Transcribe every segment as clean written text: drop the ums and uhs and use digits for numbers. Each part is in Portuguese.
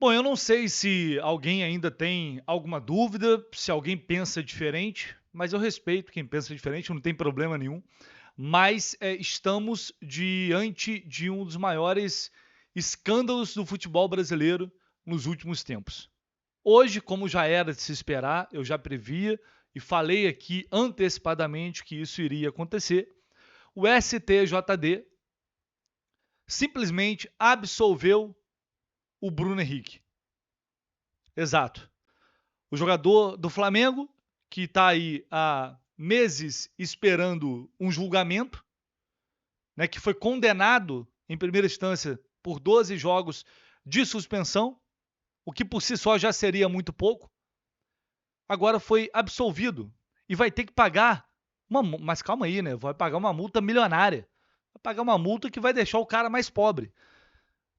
Bom, eu não sei se alguém ainda tem alguma dúvida, se alguém pensa diferente, mas eu respeito quem pensa diferente, não tem problema nenhum. Mas estamos diante de um dos maiores escândalos do futebol brasileiro nos últimos tempos. Hoje, como já era de se esperar, eu já previa e falei aqui antecipadamente que isso iria acontecer. O STJD simplesmente absolveu o Bruno Henrique. Exato. O jogador do Flamengo, que está aí há meses esperando um julgamento, né, que foi condenado em primeira instância por 12 jogos de suspensão, o que por si só já seria muito pouco, agora foi absolvido e vai ter que pagar mas calma aí, né? Vai pagar uma multa milionária. Vai pagar uma multa que vai deixar o cara mais pobre.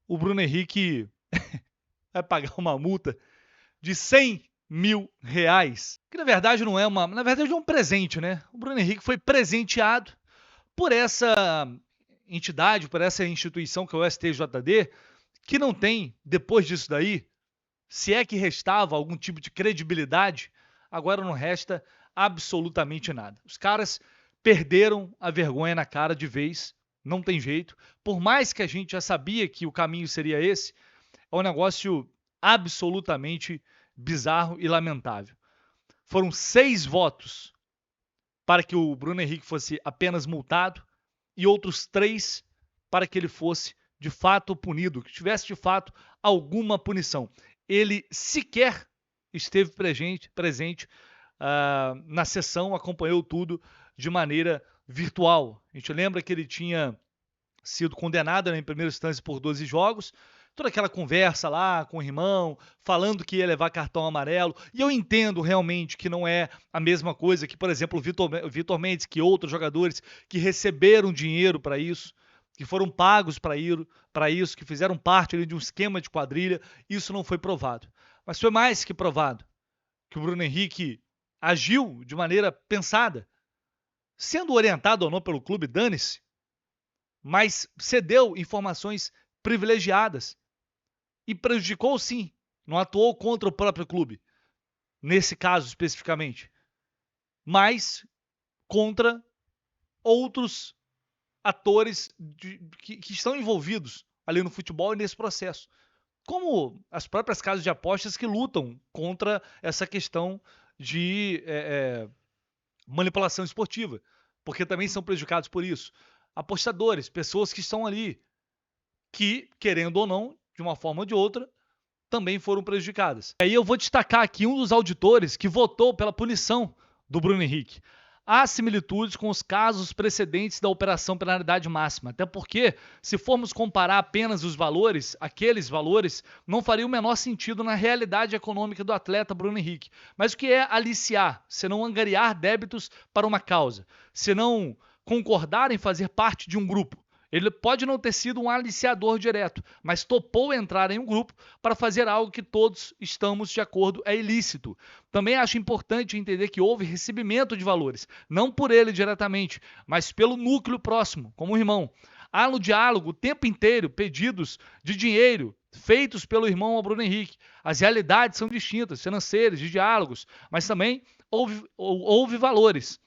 O Bruno Henrique vai pagar uma multa de 100 mil reais. Que na verdade não é uma. Na verdade é um presente, né? O Bruno Henrique foi presenteado por essa entidade, por essa instituição que é o STJD, que não tem, depois disso daí, se é que restava algum tipo de credibilidade, agora não resta absolutamente nada. Os caras perderam a vergonha na cara de vez, não tem jeito. Por mais que a gente já sabia que o caminho seria esse, é um negócio absolutamente bizarro e lamentável. Foram 6 votos para que o Bruno Henrique fosse apenas multado e outros 3 para que ele fosse de fato punido, que tivesse de fato alguma punição. Ele sequer esteve presente na sessão, acompanhou tudo de maneira virtual. A gente lembra que ele tinha sido condenado, né, em primeira instância por 12 jogos, toda aquela conversa lá com o irmão, falando que ia levar cartão amarelo, e eu entendo realmente que não é a mesma coisa que, por exemplo, o Vitor Mendes, que outros jogadores que receberam dinheiro para isso, que foram pagos para isso, que fizeram parte ali de um esquema de quadrilha, isso não foi provado. Mas foi mais que provado que o Bruno Henrique agiu de maneira pensada, sendo orientado ou não pelo clube, dane-se, mas cedeu informações privilegiadas e prejudicou sim, não atuou contra o próprio clube, nesse caso especificamente, mas contra outros atores que estão envolvidos ali no futebol e nesse processo. Como as próprias casas de apostas que lutam contra essa questão de manipulação esportiva, porque também são prejudicados por isso. Apostadores, pessoas que estão ali, que, querendo ou não, de uma forma ou de outra, também foram prejudicadas. Aí eu vou destacar aqui um dos auditores que votou pela punição do Bruno Henrique. Há similitudes com os casos precedentes da Operação Penalidade Máxima, até porque, se formos comparar apenas os valores, aqueles valores, não faria o menor sentido na realidade econômica do atleta Bruno Henrique. Mas o que é aliciar, se não angariar débitos para uma causa, se não concordar em fazer parte de um grupo? Ele pode não ter sido um aliciador direto, mas topou entrar em um grupo para fazer algo que todos estamos de acordo é ilícito. Também acho importante entender que houve recebimento de valores, não por ele diretamente, mas pelo núcleo próximo, como o irmão. Há no diálogo o tempo inteiro pedidos de dinheiro feitos pelo irmão ao Bruno Henrique. As realidades são distintas, financeiras, de diálogos, mas também houve valores.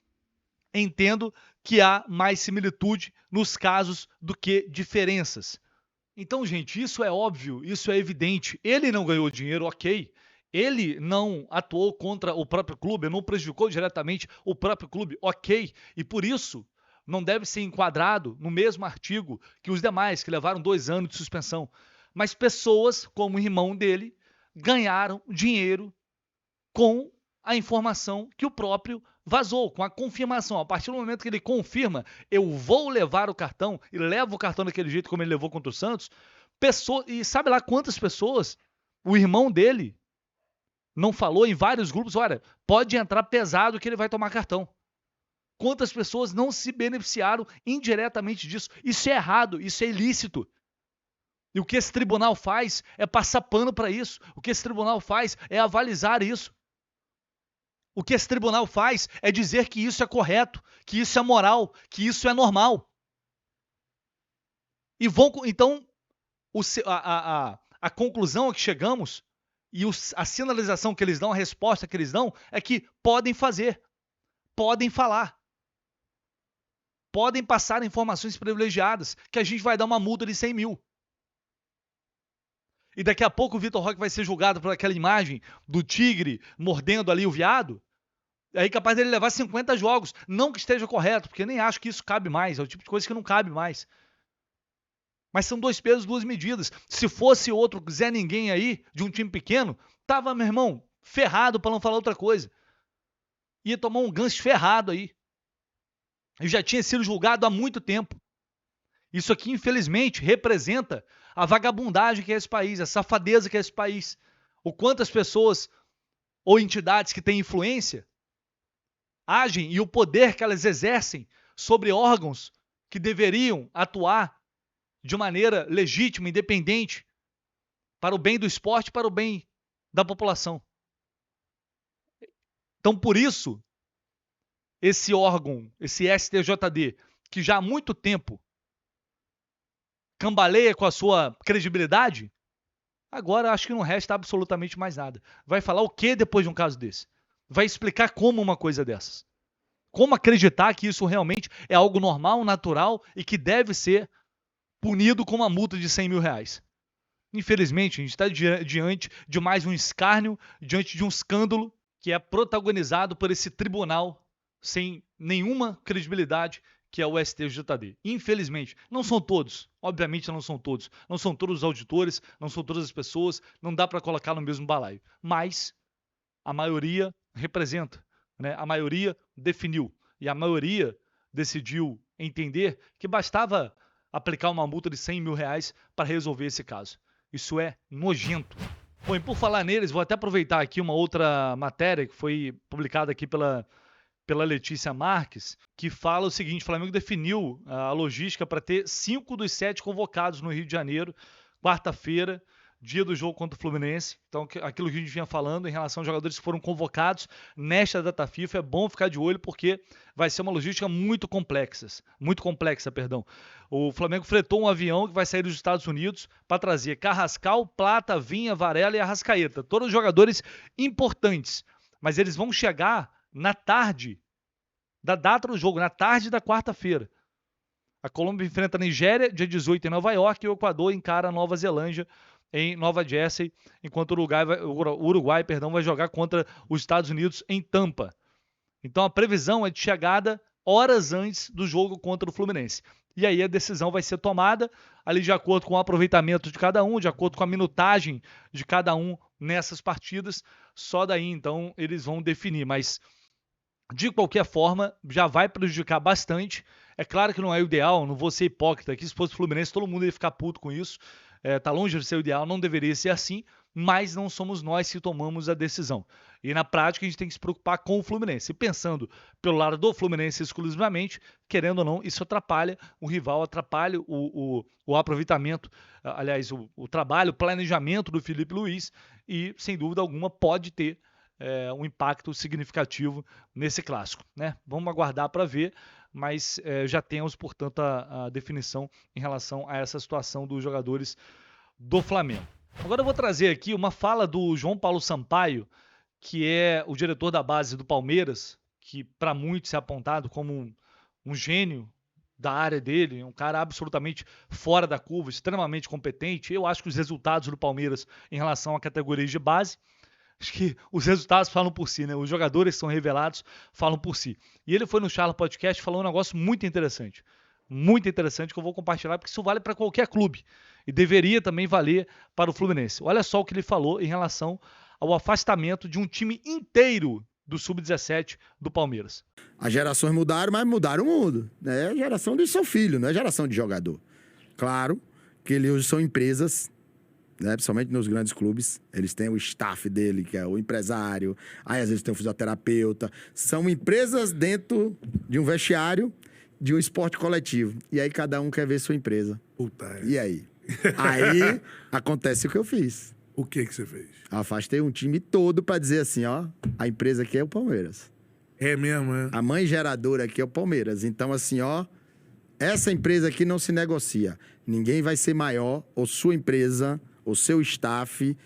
Entendo que há mais similitude nos casos do que diferenças. Então, gente, isso é óbvio, isso é evidente. Ele não ganhou dinheiro, ok. Ele não atuou contra o próprio clube, não prejudicou diretamente o próprio clube, ok. E por isso não deve ser enquadrado no mesmo artigo que os demais, que levaram 2 anos de suspensão. Mas pessoas como o irmão dele ganharam dinheiro com a informação que o próprio vazou, com a confirmação. A partir do momento que ele confirma, eu vou levar o cartão, e leva o cartão daquele jeito como ele levou contra o Santos, e sabe lá quantas pessoas o irmão dele não falou em vários grupos, olha, pode entrar pesado que ele vai tomar cartão. Quantas pessoas não se beneficiaram indiretamente disso? Isso é errado, isso é ilícito. E o que esse tribunal faz é passar pano para isso. O que esse tribunal faz é avalizar isso. O que esse tribunal faz é dizer que isso é correto, que isso é moral, que isso é normal. E então a conclusão a que chegamos e a sinalização que eles dão, a resposta que eles dão, é que podem fazer, podem falar, podem passar informações privilegiadas, que a gente vai dar uma multa de 100 mil. E daqui a pouco o Vitor Roque vai ser julgado por aquela imagem do tigre mordendo ali o veado, aí capaz dele levar 50 jogos. Não que esteja correto, porque eu nem acho que isso cabe mais, é o tipo de coisa que não cabe mais. Mas são 2 pesos, 2 medidas. Se fosse outro Zé Ninguém aí, de um time pequeno, tava, meu irmão, ferrado para não falar outra coisa. Ia tomar um gancho ferrado aí. E já tinha sido julgado há muito tempo. Isso aqui, infelizmente, representa a vagabundagem que é esse país, a safadeza que é esse país. O quanto as pessoas ou entidades que têm influência agem e o poder que elas exercem sobre órgãos que deveriam atuar de maneira legítima, independente, para o bem do esporte, para o bem da população. Então, por isso, esse órgão, esse STJD, que já há muito tempo cambaleia com a sua credibilidade, agora acho que não resta absolutamente mais nada. Vai falar o que depois de um caso desse? Vai explicar como uma coisa dessas? Como acreditar que isso realmente é algo normal, natural e que deve ser punido com uma multa de 100 mil reais? Infelizmente, a gente está diante de mais um escárnio, diante de um escândalo que é protagonizado por esse tribunal sem nenhuma credibilidade, que é o STJD. Infelizmente, não são todos, obviamente não são todos, não são todos os auditores, não são todas as pessoas, não dá para colocar no mesmo balaio, mas a maioria representa, né? A maioria definiu e a maioria decidiu entender que bastava aplicar uma multa de 100 mil reais para resolver esse caso. Isso é nojento. Bom, e por falar neles, vou até aproveitar aqui uma outra matéria que foi publicada aqui pela Letícia Marques, que fala o seguinte: o Flamengo definiu a logística para ter 5 dos 7 convocados no Rio de Janeiro, quarta-feira, dia do jogo contra o Fluminense. Então, aquilo que a gente vinha falando em relação aos jogadores que foram convocados nesta data FIFA, é bom ficar de olho porque vai ser uma logística muito complexa. O Flamengo fretou um avião que vai sair dos Estados Unidos para trazer Carrascal, Plata, Vinha, Varela e Arrascaeta. Todos os jogadores importantes, mas eles vão chegar na tarde da data do jogo, na tarde da quarta-feira. A Colômbia enfrenta a Nigéria, dia 18 em Nova York, e o Equador encara a Nova Zelândia em Nova Jersey, enquanto o Uruguai vai jogar contra os Estados Unidos em Tampa. Então a previsão é de chegada horas antes do jogo contra o Fluminense. E aí a decisão vai ser tomada ali de acordo com o aproveitamento de cada um, de acordo com a minutagem de cada um nessas partidas. Só daí então eles vão definir, mas de qualquer forma já vai prejudicar bastante. É claro que não é o ideal, não vou ser hipócrita aqui, se fosse o Fluminense todo mundo ia ficar puto com isso. Tá longe de ser o ideal, não deveria ser assim, mas não somos nós que tomamos a decisão. E na prática a gente tem que se preocupar com o Fluminense. E pensando pelo lado do Fluminense exclusivamente, querendo ou não, isso atrapalha o rival, atrapalha o aproveitamento, aliás, o trabalho, o planejamento do Felipe Luiz e, sem dúvida alguma, pode ter um impacto significativo nesse clássico, né? Vamos aguardar para ver, mas já temos, portanto, a definição em relação a essa situação dos jogadores do Flamengo. Agora eu vou trazer aqui uma fala do João Paulo Sampaio, que é o diretor da base do Palmeiras, que para muitos é apontado como um gênio da área dele, um cara absolutamente fora da curva, extremamente competente. Eu acho que os resultados do Palmeiras em relação à categoria de base, acho que os resultados falam por si, né? Os jogadores que são revelados falam por si. E ele foi no Charla Podcast e falou um negócio muito interessante que eu vou compartilhar, porque isso vale para qualquer clube e deveria também valer para o Fluminense. Olha só o que ele falou em relação ao afastamento de um time inteiro do Sub-17 do Palmeiras. As gerações mudaram, mas mudaram o mundo. É a geração de seu filho, não é a geração de jogador. Claro que eles hoje são empresas, né, principalmente nos grandes clubes, eles têm o staff dele, que é o empresário, aí às vezes tem o fisioterapeuta. São empresas dentro de um vestiário, de um esporte coletivo. E aí cada um quer ver sua empresa. Puta. E aí? Aí acontece o que eu fiz. O que você fez? Afastei um time todo pra dizer assim, ó, a empresa aqui é o Palmeiras. É mesmo, é? A mãe geradora aqui é o Palmeiras. Então, assim, ó, essa empresa aqui não se negocia. Ninguém vai ser maior, ou sua empresa, o seu staff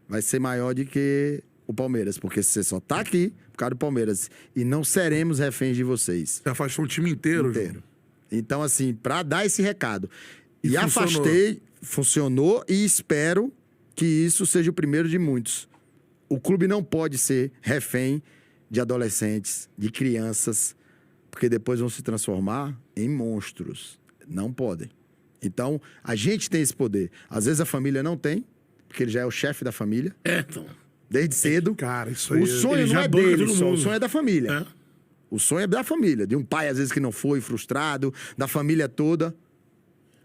vai ser maior do que o Palmeiras, porque você só tá aqui por causa do Palmeiras e não seremos reféns de vocês. Você afastou o time inteiro, Inteiro. Então, assim, pra dar esse recado. E funcionou. Afastei, funcionou e espero que isso seja o primeiro de muitos. O clube não pode ser refém de adolescentes, de crianças, porque depois vão se transformar em monstros. Não podem. Então, a gente tem esse poder. Às vezes a família não tem, porque ele já é o chefe da família. Então. Desde cedo. Cara, isso aí. O sonho ele não já é banca dele, todo só, o mundo. sonho é da família. É. O sonho é da família. De um pai, às vezes, que não foi, frustrado, da família toda.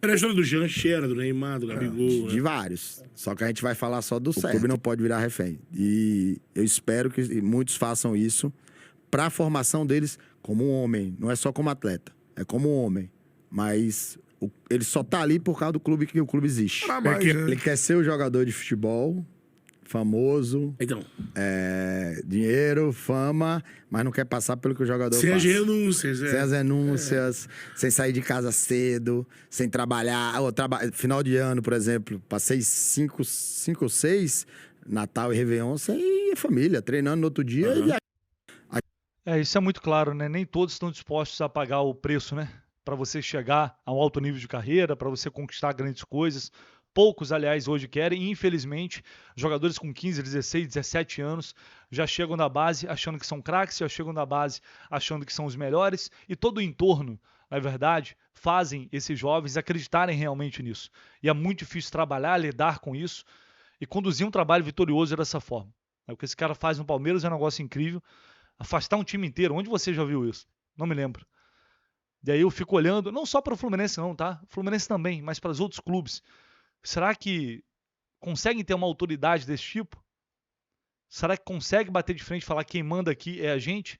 Era a história do Jean Xera, do Neymar, do Gabigol. De vários. Só que a gente vai falar só do certo. O clube não pode virar refém. E eu espero que muitos façam isso para a formação deles como um homem. Não é só como atleta. É como um homem. Mas ele só tá ali por causa do clube que o clube existe. Ah, mas, Ele quer ser o jogador de futebol, famoso, Então, dinheiro, fama, mas não quer passar pelo que o jogador sem as passa. renúncias. Sem as renúncias, sem sair de casa cedo, sem trabalhar. Final de ano, por exemplo, passei 5 ou 6, Natal e Réveillon, sem família, treinando no outro dia. Isso é muito claro, né? Nem todos estão dispostos a pagar o preço, né? Para você chegar a um alto nível de carreira, para você conquistar grandes coisas. Poucos, aliás, hoje querem, e infelizmente, jogadores com 15, 16, 17 anos já chegam na base achando que são craques, já chegam na base achando que são os melhores, e todo o entorno, na verdade, fazem esses jovens acreditarem realmente nisso. E é muito difícil trabalhar, lidar com isso e conduzir um trabalho vitorioso dessa forma. O que esse cara faz no Palmeiras é um negócio incrível. Afastar um time inteiro, onde você já viu isso? Não me lembro. E aí eu fico olhando, não só para o Fluminense não, tá? O Fluminense também, mas para os outros clubes. Será que conseguem ter uma autoridade desse tipo? Será que consegue bater de frente e falar quem manda aqui é a gente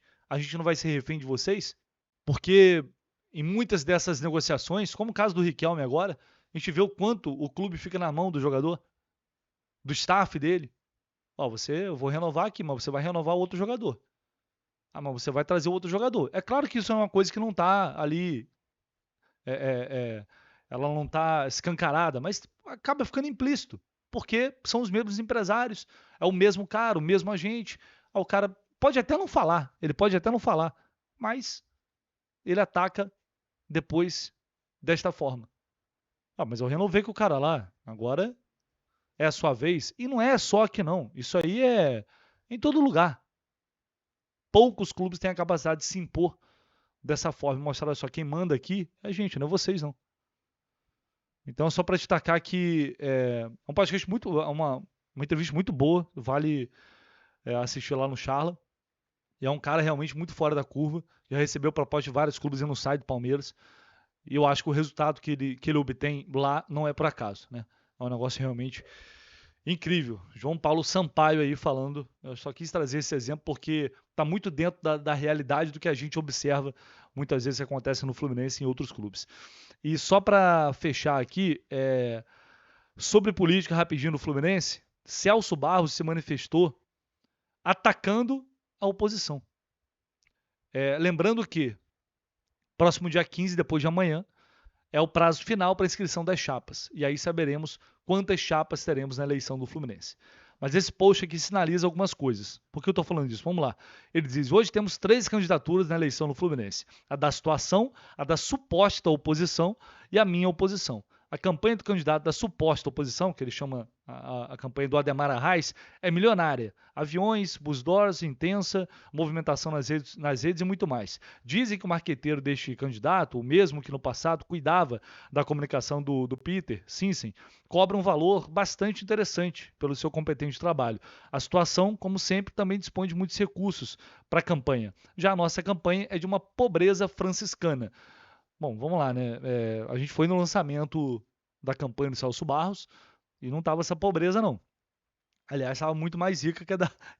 não vai ser refém de vocês? Porque em muitas dessas negociações, como o caso do Riquelme agora, a gente vê o quanto o clube fica na mão do jogador, do staff dele. Eu vou renovar aqui, mas você vai renovar o outro jogador. Mas você vai trazer outro jogador. É claro que isso é uma coisa que não está ali, ela não está escancarada, mas acaba ficando implícito, porque são os mesmos empresários, é o mesmo cara, o mesmo agente. O cara pode até não falar, mas ele ataca depois desta forma. Mas eu renovei com o cara lá, agora é a sua vez. E não é só aqui não, isso aí é em todo lugar. Poucos clubes têm a capacidade de se impor dessa forma, mostrar só quem manda aqui é a gente, não é vocês não. Então, só para destacar que é um podcast uma entrevista muito boa, vale assistir lá no Charla. E é um cara realmente muito fora da curva, já recebeu proposta de vários clubes e não sai do Palmeiras. E eu acho que o resultado que ele obtém lá não é por acaso, né? É um negócio realmente incrível. João Paulo Sampaio aí falando. Eu só quis trazer esse exemplo porque está muito dentro da realidade do que a gente observa muitas vezes que acontece no Fluminense e em outros clubes. E só para fechar aqui, sobre política rapidinho no Fluminense, Celso Barros se manifestou atacando a oposição. Lembrando que próximo dia 15, depois de amanhã, é o prazo final para inscrição das chapas. E aí saberemos quantas chapas teremos na eleição do Fluminense. Mas esse post aqui sinaliza algumas coisas. Por que eu estou falando disso? Vamos lá. Ele diz, hoje temos 3 candidaturas na eleição do Fluminense. A da situação, a da suposta oposição e a minha oposição. A campanha do candidato da suposta oposição, que ele chama a campanha do Ademar Arraes, é milionária. Aviões, busdoors, intensa, movimentação nas redes e muito mais. Dizem que o marqueteiro deste candidato, o mesmo que no passado cuidava da comunicação do Peter Sinsen, cobra um valor bastante interessante pelo seu competente trabalho. A situação, como sempre, também dispõe de muitos recursos para a campanha. Já a nossa campanha é de uma pobreza franciscana. Bom, vamos lá, né? A gente foi no lançamento da campanha do Celso Barros e não estava essa pobreza, não. Aliás, estava muito mais rica que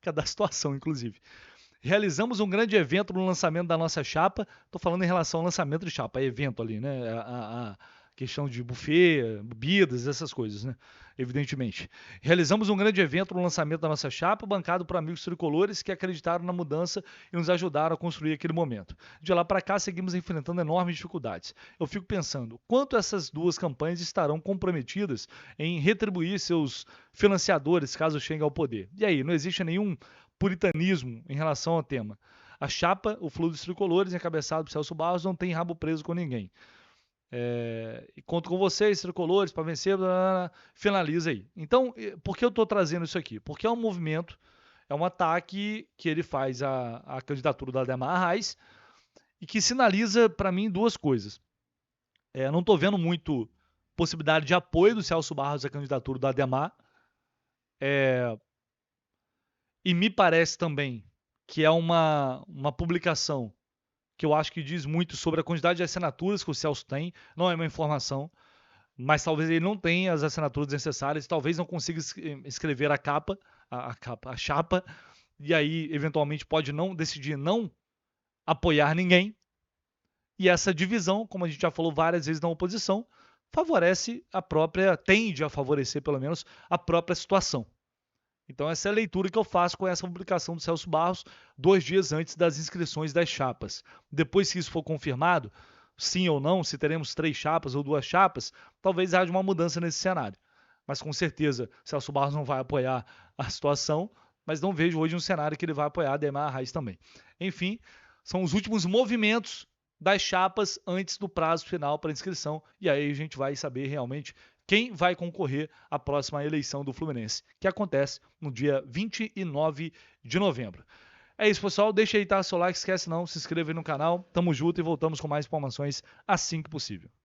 a da situação, inclusive. Realizamos um grande evento no lançamento da nossa chapa. Estou falando em relação ao lançamento de chapa, evento ali, né? questão de buffet, bebidas, essas coisas, né? Evidentemente. Realizamos um grande evento no lançamento da nossa chapa, bancado por amigos tricolores que acreditaram na mudança e nos ajudaram a construir aquele momento. De lá para cá, seguimos enfrentando enormes dificuldades. Eu fico pensando, quanto essas duas campanhas estarão comprometidas em retribuir seus financiadores caso cheguem ao poder? E aí, não existe nenhum puritanismo em relação ao tema. A chapa, o Flu dos Tricolores, encabeçado por Celso Barros, não tem rabo preso com ninguém. E conto com vocês, tricolores, para vencer, finaliza aí. Então, por que eu estou trazendo isso aqui? Porque é um movimento, é um ataque que ele faz à candidatura da Ademar Arraes e que sinaliza para mim duas coisas. Não estou vendo muito possibilidade de apoio do Celso Barros à candidatura da Ademar. E me parece também que é uma publicação que eu acho que diz muito sobre a quantidade de assinaturas que o Celso tem. Não é uma informação, mas talvez ele não tenha as assinaturas necessárias, talvez não consiga escrever a chapa, e aí eventualmente pode decidir não apoiar ninguém. E essa divisão, como a gente já falou várias vezes na oposição, tende a favorecer pelo menos a própria situação. Então essa é a leitura que eu faço com essa publicação do Celso Barros 2 dias antes das inscrições das chapas. Depois que isso for confirmado, sim ou não, se teremos 3 chapas ou 2 chapas, talvez haja uma mudança nesse cenário. Mas com certeza Celso Barros não vai apoiar a situação, mas não vejo hoje um cenário que ele vai apoiar a Ademar Arraes também. Enfim, são os últimos movimentos das chapas antes do prazo final para inscrição, e aí a gente vai saber realmente quem vai concorrer à próxima eleição do Fluminense, que acontece no dia 29 de novembro. É isso, pessoal. Deixa aí, tá? Seu like, esquece não, se inscreva aí no canal. Tamo junto e voltamos com mais informações assim que possível.